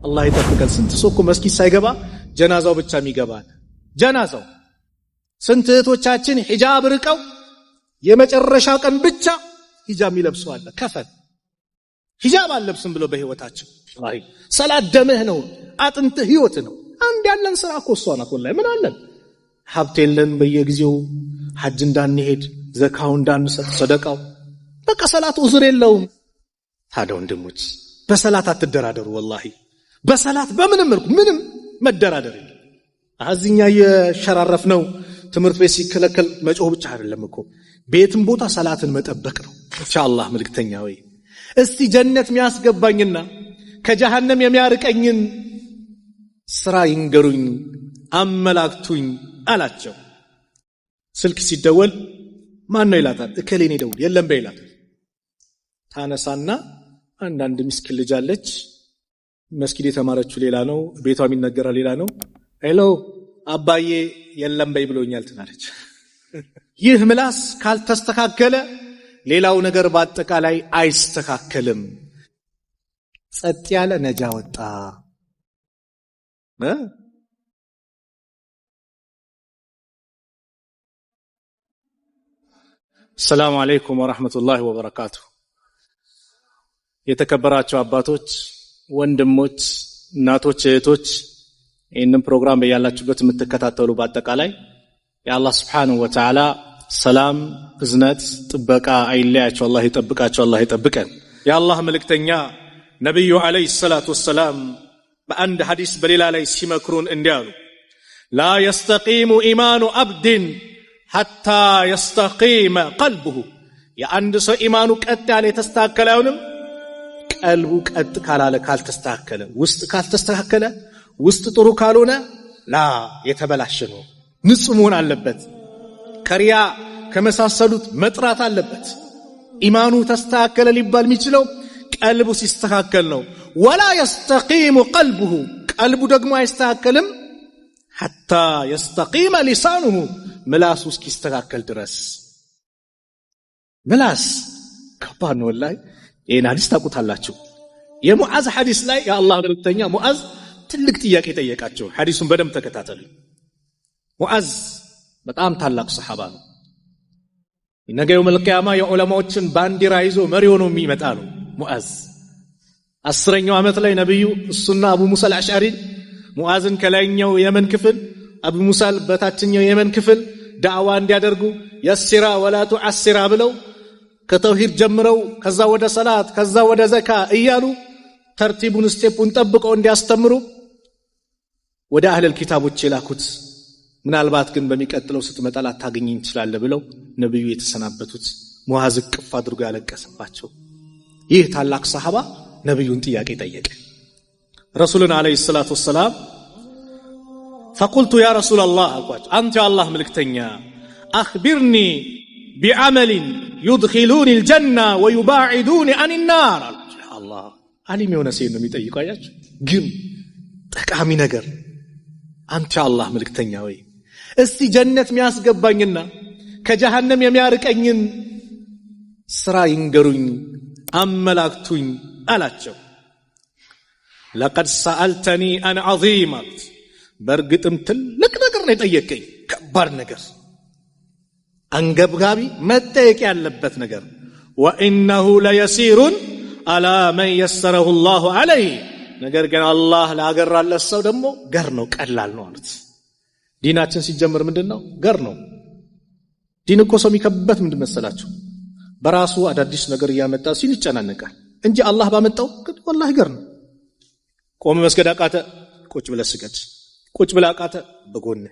አላህ ይጠብቀን። ስንት ሰው እኮ መስጊድ ሳይገባ ጀናዛው ብቻ የሚገባል። ጀናዛው ስንት እህቶቻችን ሒጃብ ርቀው የመጨረሻ ቀን ብቻ ሒጃብ የሚለብሱ አለ። ከፈን ሒጃብ አልለብስም ብሎ በህይወታቸው ወላሂ ሰላት ደምህ ነው፣ አጥንትህ ህይወት ነው። አንድ ያለን ስራ እኮ እሷ ናት። ወላሂ ምን አለን? ሀብት የለን፣ በየጊዜው ሐጅ እንዳንሄድ፣ ዘካው እንዳንሰጥ፣ ሰደቃው በቃ ሰላት ዑዝር የለውም። ታዲያ ወንድሞች በሰላት አትደራደሩ። ወላሂ በሰላት በምንም መልኩ ምንም መደራደር የለም። አዚኛ የሸራረፍ ነው። ትምህርት ቤት ሲከለከል መጮህ ብቻ አይደለም እኮ ቤትም ቦታ ሰላትን መጠበቅ ነው። ኢንሻአላህ መልእክተኛ ወይ እስቲ ጀነት የሚያስገባኝና ከጀሃነም የሚያርቀኝን ስራ ይንገሩኝ፣ አመላክቱኝ አላቸው። ስልክ ሲደወል ማን ነው ይላታል። እከሌኔ ደውል። የለም በይ ይላታል። ታነሳና አንዳንድ ምስኪን ልጅ አለች፣ መስጊድ የተማረችው ሌላ ነው፣ ቤቷ የሚነገረው ሌላ ነው። ሄሎ አባዬ የለም በይ ብሎኛል ትላለች። ይህ ምላስ ካልተስተካከለ ሌላው ነገር በአጠቃላይ አይስተካከልም። ጸጥ ያለ ነጃ ወጣ። ሰላም አለይኩም ወራህመቱላሂ ወበረካቱ። የተከበራችሁ አባቶች፣ ወንድሞች፣ እናቶች፣ እህቶች ይህንን ፕሮግራም በያላችሁበት የምትከታተሉ በአጠቃላይ የአላህ Subhanahu Wa Ta'ala ሰላም፣ እዝነት፣ ጥበቃ አይለያችሁ። አላህ ይጠብቃችሁ፣ አላህ ይጠብቀን። የአላህ መልእክተኛ ነብዩ አለይሂ ሰላቱ ወሰላም በአንድ ሐዲስ በሌላ ላይ ሲመክሩን እንዲያሉ ላ يستقيم ኢማኑ አብድን ሐታ يستقيم قلبه የአንድ ሰው ኢማኑ ቀጥ ያለ የተስተካከለ አይሆንም ቀልቡ ቀጥ ካላለ ካልተስተካከለ ውስጥ ካልተስተካከለ ውስጥ ጥሩ ካልሆነ ላ የተበላሸ ነው። ንጹህ መሆን አለበት። ከሪያ ከመሳሰሉት መጥራት አለበት። ኢማኑ ተስተካከለ ሊባል የሚችለው ቀልቡ ሲስተካከል ነው። ወላ يستقيم قلبه ቀልቡ ደግሞ አይስተካከልም حتى يستقيم لسانه ምላሱ እስኪስተካከል ድረስ። ምላስ ከባድ ነው ወላሂ። ይሄን ሐዲስ ታውቁታላችሁ። የሙዓዝ ሐዲስ ላይ የአላህ መልእክተኛ ሙዓዝ ትልቅ ጥያቄ ጠየቃቸው። ሐዲሱን በደንብ ተከታተሉ። ሙዓዝ በጣም ታላቅ ሰሃባ ነው። ነገ የውመል ቂያማ የዑለማዎችን ባንዲራ ይዞ መሪ ሆኖ የሚመጣ ነው ሙዓዝ። 10ኛው ዓመት ላይ ነብዩ እሱና አቡ ሙሳ አልአሽዓሪ ሙዓዝን ከላይኛው የመን ክፍል አቡ ሙሳ በታችኛው የመን ክፍል ዳዕዋ እንዲያደርጉ የሲራ ወላ ቱዓሲራ ብለው ከተውሂድ ጀምረው ከዛ ወደ ሰላት ከዛ ወደ ዘካ እያሉ ተርቲቡን ስቴፑን ጠብቀው እንዲያስተምሩ ወደ አህለል ኪታቦች የላኩት። ምናልባት ግን በሚቀጥለው ስትመጣ ላታገኘኝ ትችላለህ ብለው ነብዩ የተሰናበቱት ሙዓዝ ቅፍ አድርጎ ያለቀሰባቸው ይህ ታላቅ ሰሃባ ነብዩን ጥያቄ ጠየቀ። ረሱልን አለይሂ ሰላቱ ወሰላም فقلت يا رسول الله አልኳቸው፣ አንተ የአላህ መልእክተኛ اخبرني بعمل يدخلوني الجنة ويباعدوني عن النار። الله አሊም የሆነ ሰው ነው የሚጠይቀው። አያችሁ ግን ጠቃሚ ነገር። አንተ የአላህ መልእክተኛ ወይ እስቲ ጀነት የሚያስገባኝና ከጀሃነም የሚያርቀኝን ስራ ይንገሩኝ፣ አመላክቱኝ አላቸው። لقد سألتني عن عظيم በርግጥም ትልቅ ነገር ነው የጠየቀኝ፣ ከባድ ነገር፣ አንገብጋቢ መጠየቅ ያለበት ነገር። وإنه ليسير على من يسره الله عليه ነገር ግን አላህ ላገራለት ሰው ደግሞ ገር ነው፣ ቀላል ነው አሉት። ዲናችን ሲጀምር ምንድነው? ገር ነው። ዲን እኮ ሰው የሚከብበት ምንድን መሰላችሁ? በራሱ አዳዲስ ነገር እያመጣ ሲል ይጨናነቃል እንጂ አላህ ባመጣው ግን ወላሂ ገር ነው። ቆም መስገድ አቃተ፣ ቁጭ ብለህ ስገድ። ቁጭ ብለህ አቃተ፣ በጎን።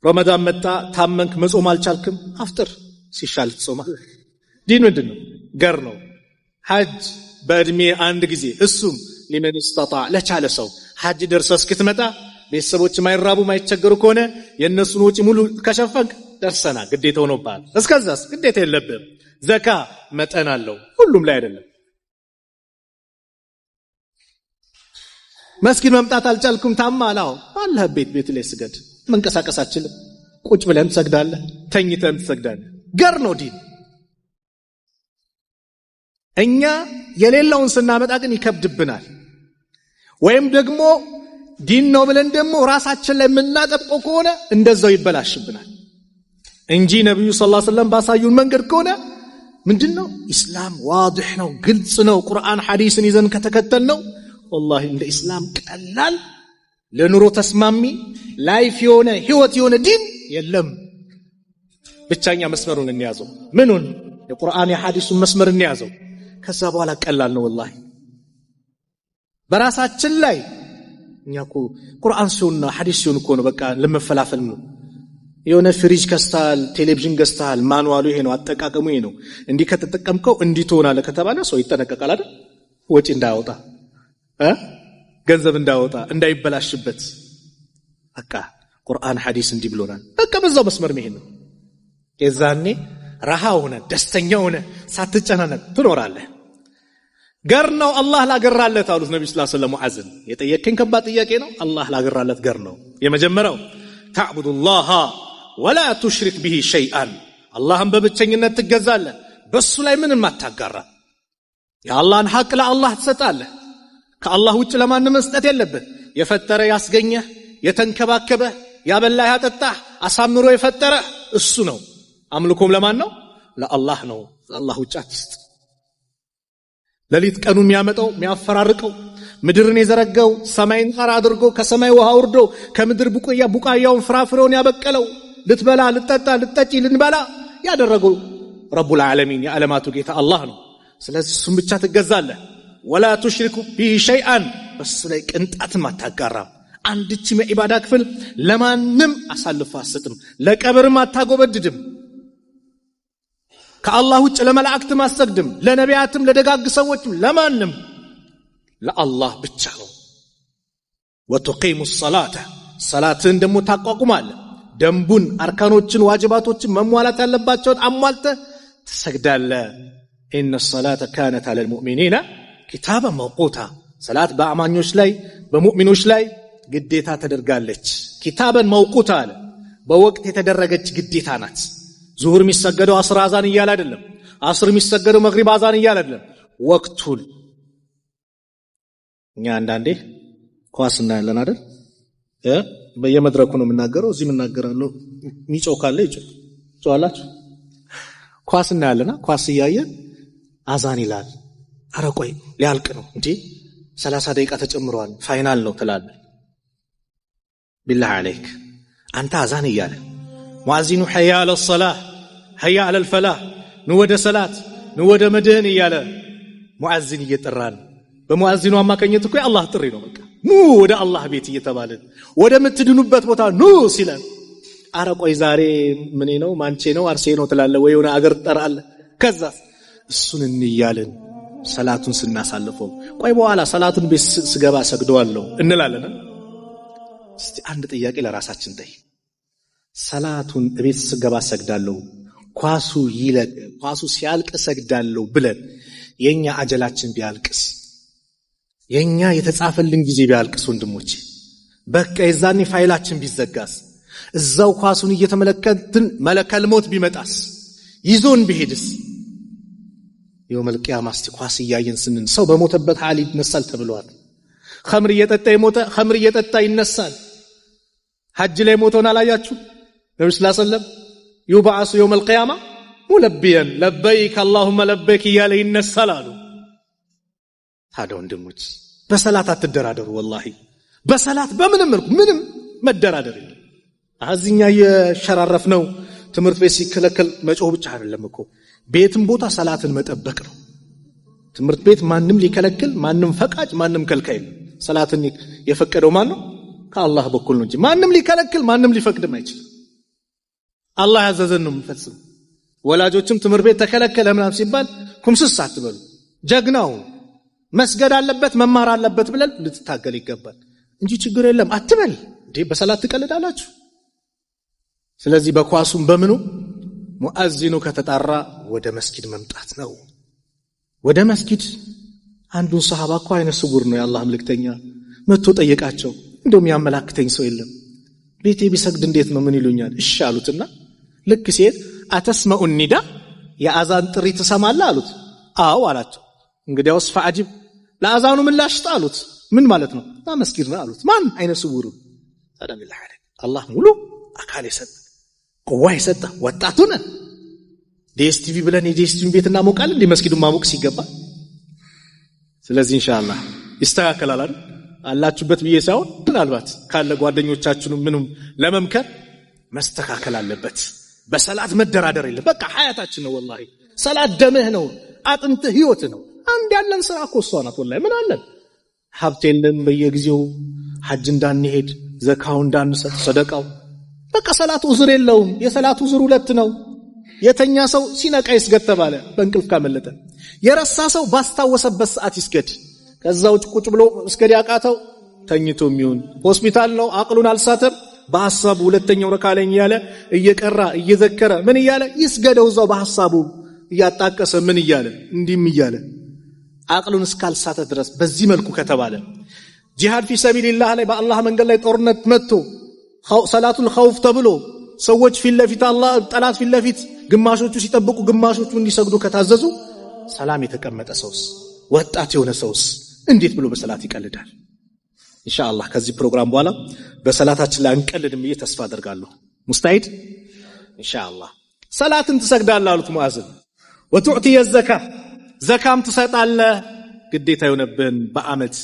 ረመዳን መጣ፣ ታመንክ፣ መጾም አልቻልክም፣ አፍጥር፣ ሲሻል ትጾማለህ። ዲን ምንድነው? ገር ነው። ሐጅ በእድሜ አንድ ጊዜ፣ እሱም لمن استطاع ለቻለ ሰው። ሐጅ ደርሰህ እስክትመጣ ቤተሰቦች ማይራቡ ማይቸገሩ ከሆነ የነሱን ወጪ ሙሉ ከሸፈንክ ደርሰናል፣ ግዴታ ሆኖብሃል። እስከዛስ ግዴታ የለብህም። ዘካ መጠን አለው፣ ሁሉም ላይ አይደለም። መስጊድ መምጣት አልቻልኩም፣ ታማላው አላህ ቤት ላይ ስገድ። መንቀሳቀስ አትችልም፣ ቁጭ ብለህም ትሰግዳለህ፣ ተኝተህም ትሰግዳለህ። ገር ነው ዲን። እኛ የሌለውን ስናመጣ ግን ይከብድብናል። ወይም ደግሞ ዲን ነው ብለን ደግሞ ራሳችን ላይ የምናጠብቀው ከሆነ እንደዛው ይበላሽብናል እንጂ ነብዩ ሰለላሁ ዐለይሂ ወሰለም ባሳዩን መንገድ ከሆነ ምንድነው ኢስላም ዋضح ነው ግልጽ ነው ቁርአን ሐዲስን ይዘን ከተከተልነው والله እንደ ኢስላም ቀላል ለኑሮ ተስማሚ ላይፍ የሆነ ህይወት የሆነ ዲን የለም ብቻኛ መስመሩን እንያዘው ምኑን የቁርአን የሐዲሱን መስመር እንያዘው ከዛ በኋላ ቀላል ነው والله በራሳችን ላይ እኛኮ ቁርአን ሲሆንና ሐዲስ ሲሆን እኮ ነው በቃ ለመፈላፈል ነው የሆነ ፍሪጅ ከስታል ቴሌቪዥን ገዝታል ማኑዋሉ ይሄ ነው አጠቃቀሙ ይሄ ነው እንዲህ ከተጠቀምከው እንዲህ ትሆናለህ ከተባለ ሰው ይጠነቀቃል አይደል ወጪ እንዳያወጣ ገንዘብ እንዳያወጣ እንዳይበላሽበት በቃ ቁርአን ሐዲስ እንዲህ ብሎናል በቃ በዛው መስመር መሄድ ነው የዛኔ ረሃ ሆነ ደስተኛ ሆነ ሳትጨናነቅ ትኖራለህ ገር ነው አላህ ላገራለት አሉት ነብዩ ሰለላሁ ዐለይሂ ወሰለም ሙአዝን የጠየቀኝ ከባድ ጥያቄ ነው አላህ ላገራለት ገር ነው የመጀመሪያው ተዕቡዱላህ ወላ ትሽሪክ به شيئا አላህን በብቸኝነት ትገዛለህ በሱ ላይ ምንም አታጋራ የአላህን ሐቅ ለአላህ ትሰጣለህ ከአላህ ውጭ ለማንም መስጠት የለብህ የፈጠረ ያስገኘ የተንከባከበ ያበላ ያጠጣ አሳምሮ የፈጠረ እሱ ነው አምልኮም ለማን ነው ለአላህ ነው ለአላህ ውጭ አትስጥ ለሊት ቀኑ የሚያመጣው የሚያፈራርቀው ምድርን የዘረጋው ሰማይን ጣራ አድርጎ ከሰማይ ውሃ ወርዶ ከምድር ቡቃያውን ፍራፍሬውን ያበቀለው ልትበላ ልትጠጣ ልትጠጪ ልንበላ ያደረገው ረቡል ዓለሚን የዓለማቱ ጌታ አላህ ነው ስለዚህ እሱን ብቻ ትገዛለህ ወላ ትሽሪኩ به شيئا በሱ ላይ ቅንጣትም አታጋራም አንድች የኢባዳ ክፍል ለማንም አሳልፈህ አትሰጥም ለቀብርም አታጎበድድም ከአላህ ውጭ ለመላእክትም አትሰግድም ለነቢያትም ለደጋግ ሰዎችም ለማንም ለአላህ ብቻ ነው ወተቂሙ الصلاه ሰላትን ደሞ ታቋቁማለህ ደንቡን አርካኖችን ዋጅባቶችን መሟላት ያለባቸውን አሟልተህ ትሰግዳለህ ان الصلاه كانت على المؤمنين كتابا موقوتا ሰላት በአማኞች ላይ በሙእሚኖች ላይ ግዴታ ተደርጋለች كتابا موقوتا አለ በወቅት የተደረገች ግዴታ ናት ዙሁር የሚሰገደው አስር አዛን ይያል አይደለም አስር የሚሰገደው መግሪብ አዛን ይያል አይደለም ወቅቱን እኛ አንዳንዴ ኳስ እናያለን አይደል በየመድረኩ ነው የምናገረው እዚህ የምናገራለሁ ሚጮህ ካለ ይጮሃላችሁ ኳስ እናያለና ኳስ እያየን አዛን ይላል ኧረ ቆይ ሊያልቅ ነው እንዴ 30 ደቂቃ ተጨምሯል ፋይናል ነው ትላለህ ቢላህ አለይክ አንተ አዛን እያለ ሙአዚኑ ሐያ አለ الصلاه ሐያ አለ الفلاح ነው ወደ ሰላት ነው ወደ መድህን እያለ ሙአዚን እየጠራን በሙአዚኑ አማካኝነት እኮ የአላህ ጥሪ ነው በቃ ኑ ወደ አላህ ቤት እየተባለ ወደ ምትድኑበት ቦታ ኑ ሲለን ኧረ ቆይ ዛሬ ምን ነው ማንቼ ነው አርሴ ነው ትላለህ ወይ የሆነ አገር ትጠራለህ ከዛ እሱን እንያለን ሰላቱን ስናሳልፈው ቆይ በኋላ ሰላቱን ቤት ስገባ ሰግደዋለሁ እንላለን እስቲ አንድ ጥያቄ ለራሳችን ጠይቅ ሰላቱን ቤት ስገባ ሰግዳለሁ ኳሱ ይለቅ ኳሱ ሲያልቅ ሰግዳለሁ ብለን የኛ አጀላችን ቢያልቅስ የኛ የተጻፈልን ጊዜ ቢያልቅስ ወንድሞቼ በቃ የዛኔ ፋይላችን ቢዘጋስ እዛው ኳሱን እየተመለከትን መለከል ሞት ቢመጣስ ይዞን ቢሄድስ የውመል ቂያማ ኳስ እያየን ስንን ሰው በሞተበት ሐል ይነሳል ተብሏል ኸምር እየጠጣ የሞተ ኸምር እየጠጣ ይነሳል ሐጅ ላይ ሞተውን አላያችሁ ነብዩ ሰለላሁ ዐለይሂ ወሰለም ይባዓሱ የውመል ቂያማ ሙለቢያን ለበይክ اللهم ለበይክ እያለ ይነሳል አሉ ታዲያ ወንድሞች በሰላት አትደራደሩ والله በሰላት በምንም መልኩ ምንም መደራደር የለም አዚኛ የሸራረፍነው ትምህርት ቤት ሲከለከል መጮህ ብቻ አይደለም እኮ ቤትም ቦታ ሰላትን መጠበቅ ነው ትምህርት ቤት ማንንም ሊከለክል ማንንም ፈቃጅ ማንንም ከልካይ ሰላትን የፈቀደው ማን ነው ከአላህ በኩል ነው እንጂ ማንንም ሊከለክል ማንንም ሊፈቅድም አይችልም አላህ ያዘዘን ነው የምንፈጽም ወላጆችም ትምህርት ቤት ተከለከለ ምናምን ሲባል ኩምስስ አትበሉ ጀግናው መስገድ አለበት መማር አለበት ብለን ልትታገል ይገባል እንጂ ችግር የለም አትበል እንዴ በሰላት ትቀልዳላችሁ ስለዚህ በኳሱም በምኑ ሙአዚኑ ከተጣራ ወደ መስጊድ መምጣት ነው ወደ መስጊድ አንዱን ሰሃባ እኮ አይነ ስውር ነው የአላህ መልእክተኛ መጥቶ ጠየቃቸው እንደውም ያመላክተኝ ሰው የለም ቤቴ ቢሰግድ እንዴት ነው ምን ይሉኛል እሺ አሉትና ልክ ሲሄድ አተስመኡ ኒዳ የአዛን ጥሪ ትሰማለህ አሉት አዎ አላቸው እንግዲያውስ ፈአጅብ ለአዛኑ ምላሽ ጣሉት ምን ማለት ነው? መስጊድ ነው አሉት። ማን? አይነ ስውሩ። ሰላም አላህ ሙሉ አካል የሰጠ ቁዋ የሰጠ ወጣቱ ነን። ዲኤስቲቪ ብለን የዲኤስቲቪ ቤት እናሞቃለን እንዴ መስጊዱን ማሞቅ ሲገባ? ስለዚህ ኢንሻአላህ ይስተካከላል አይደል? አላችሁበት ብዬ ሳይሆን ምናልባት ካለ ጓደኞቻችሁን ምንም ለመምከር መስተካከል አለበት። በሰላት መደራደር የለም። በቃ ሐያታችን ነው። ወላሂ ሰላት ደምህ ነው፣ አጥንትህ ህይወት ነው። አንድ ያለን ስራ እኮ እሷ ናት። ወላሂ ምን አለን? ሀብት የለም በየጊዜው ሐጅ እንዳንሄድ፣ ዘካው እንዳንሰጥ፣ ሰደቃው በቃ ሰላት ዑዝር የለውም። የሰላት ዑዝር ሁለት ነው። የተኛ ሰው ሲነቃ ይስገድ ተባለ፣ በእንቅልፍ ካመለጠ። የረሳ ሰው ባስታወሰበት ሰዓት ይስገድ። ከዛው ቁጭ ብሎ መስገድ ያቃተው ተኝቶ የሚሆን ሆስፒታል ነው፣ አቅሉን አልሳተም፣ በሐሳቡ ሁለተኛው ረካ ላይ እያለ እየቀራ እየዘከረ ምን እያለ ይስገደው፣ እዛው በሐሳቡ እያጣቀሰ ምን እያለ እንዲም እያለ አቅሉን እስካልሳተ ድረስ። በዚህ መልኩ ከተባለ ጂሃድ ፊ ሰቢልላህ ላይ በአላህ መንገድ ላይ ጦርነት መጥቶ ሰላቱል ኸውፍ ተብሎ ሰዎች ፊት ለፊት አላህ ጠላት ፊት ለፊት ግማሾቹ ሲጠብቁ ግማሾቹ እንዲሰግዱ ከታዘዙ ሰላም የተቀመጠ ሰውስ ወጣት የሆነ ሰውስ እንዴት ብሎ በሰላት ይቀልዳል? ኢንሻአላህ ከዚህ ፕሮግራም በኋላ በሰላታችን ላይ አንቀልድም ብዬ ተስፋ አደርጋለሁ። ሙስታሂድ ኢንሻአላህ። ሰላትን ትሰግዳለህ አሉት ሙአዝን። ወቱዕቲ የዘካ ዘካም ትሰጣለህ ግዴታ የሆነብን በአመት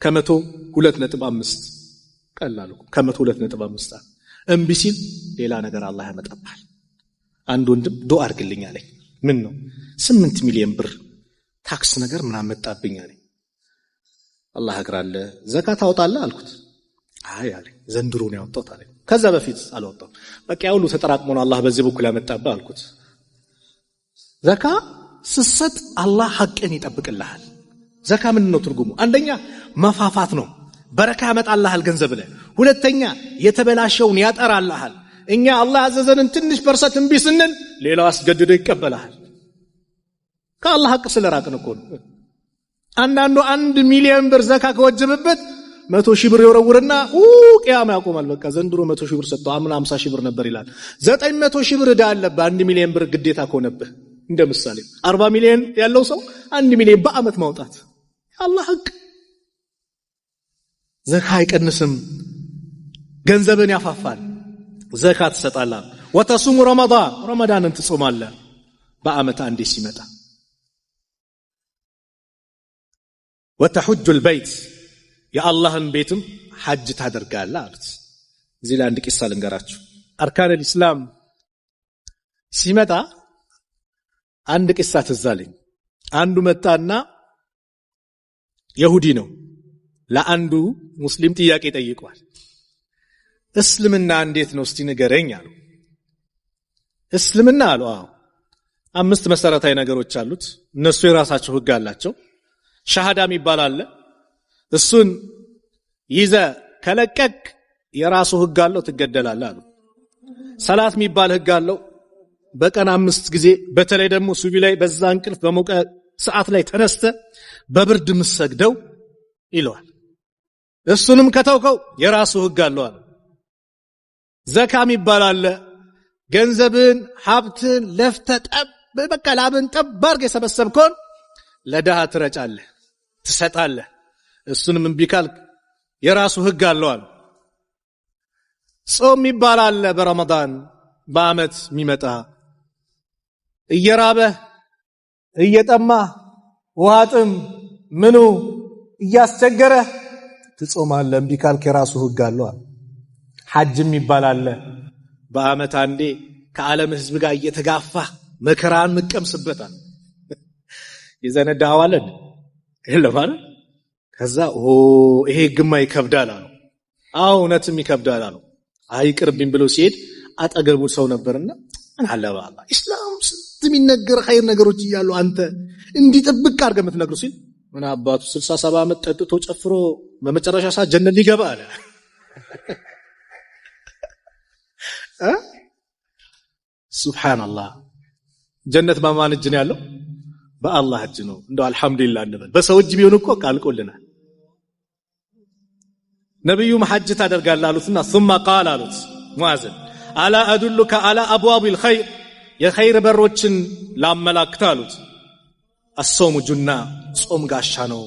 ከመቶ 2.5 ቀላል እኮ ከመቶ 2.5 እምቢ ሲል ሌላ ነገር አላህ ያመጣባል። አንድ ወንድም ዱአ አድርግልኝ አለኝ። ምን ነው 8 ሚሊዮን ብር ታክስ ነገር ምናምን መጣብኝ አለኝ። አላህ አግራለ ዘካ ታወጣለህ አልኩት። አይ አለኝ ዘንድሮ ነው ያወጣሁት አለኝ። ከዛ በፊት አልወጣም። በቃ ያው ሁሉ ተጠራቅሞ ነው አላህ በዚህ በኩል ያመጣብህ አልኩት። ዘካ ስሰጥ አላህ ሐቅን ይጠብቅልሃል። ዘካ ምን ነው ትርጉሙ? አንደኛ መፋፋት ነው፣ በረካ ያመጣልሃል ገንዘብ ላይ። ሁለተኛ የተበላሸውን ያጠራልሃል። እኛ አላህ ያዘዘንን ትንሽ ፐርሰንት እምቢ ስንል ሌላው አስገድዶ ይቀበላል። ከአላህ ሐቅ ስለራቅን እኮ ነው። አንዳንዱ 1 ሚሊዮን ብር ዘካ ከወጀበበት 100 ሺህ ብር ይወረውርና ቂያማ ያቆማል። በቃ ዘንድሮ 100 ሺህ ብር ሰጠው፣ አምና 50 ሺህ ብር ነበር ይላል። 900 ሺህ ብር ዕዳ አለበት 1 ሚሊዮን ብር ግዴታ ከሆነብህ። እንደ ምሳሌ 40 ሚሊዮን ያለው ሰው 1 ሚሊዮን በአመት ማውጣት አላህ ሐቅ። ዘካ አይቀንስም፣ ገንዘብን ያፋፋል። ዘካ ትሰጣለህ። ወተሱሙ ረመዳንን ትጾማለህ በአመት አንዴ ሲመጣ። ወተሑጁል በይት የአላህን ቤትም ሐጅ ታደርጋለህ አሉት። እዚህ ላይ አንድ ቂሳ ልንገራችሁ። አርካኑል ኢስላም ሲመጣ አንድ ቂሳ ትዝ አለኝ። አንዱ መጣና ይሁዲ ነው፣ ለአንዱ ሙስሊም ጥያቄ ጠይቋል። እስልምና እንዴት ነው እስቲ ንገረኝ አለው። እስልምና አለው 5 መሰረታዊ ነገሮች አሉት። እነሱ የራሳቸው ህግ አላቸው። ሻሃዳ የሚባል አለ። እሱን ይዘ ከለቀቅ የራሱ ህግ አለው፣ ትገደላለህ አሉ። ሰላት የሚባል ህግ አለው። በቀን 5 ጊዜ በተለይ ደግሞ ሱቢ ላይ በዛ እንቅልፍ በሞቀ ሰዓት ላይ ተነስተ በብርድ ምሰግደው ይለዋል። እሱንም ከተውከው የራሱ ህግ አለው አለ። ዘካ የሚባል አለ። ገንዘብን ሀብትን ለፍተ ጠብ በቃ ላብን ጠብ አድርገህ የሰበሰብከውን ለድሃ ትረጫለህ፣ ትሰጣለህ። እሱንም እምቢ ካልክ የራሱ ህግ አለው አለ። ጾም የሚባል አለ። በረመዳን በአመት የሚመጣ እየራበህ እየጠማህ ውሃጥም ምኑ እያስቸገረህ ትጾማለህ። እምቢ ካልክ የራሱ ህግ አለው አለ። ሐጅም ይባላል። በአመት አንዴ ከዓለም ህዝብ ጋር እየተጋፋ መከራን መቀምስበታል። ይዘነዳዋለን ይለማል። ከዛ ይሄ ግማ ይከብዳል አሉ። እውነትም ይከብዳል አሉ። አይቅርብኝ ብሎ ሲሄድ አጠገቡ ሰው ነበርና አላህ አላህ ኢስላም የሚነገር ኸይር ነገሮች እያሉ አንተ እንዲጥብቅ አድርገህ የምትነግሩ ሲል ምን አባቱ 67 ዓመት ጠጥቶ ጨፍሮ በመጨረሻ ሰዓት ጀነት ሊገባ አለ። ሱብሃንአላህ። ጀነት በማን እጅ ነው ያለው? በአላህ እጅ ነው። እንደው አልহামዱሊላህ እንበል። በሰው እጅ ቢሆን እኮ ቃልቆልናል። ነብዩ ሐጅ ታደርጋለህ አሉትና ثم قال አሉት ሙአዝን አላ አዱልከ አላ አብዋቢል ኸይር የኸይር በሮችን ላመላክት አሉት። አሶሙ ጁና ጾም ጋሻ ነው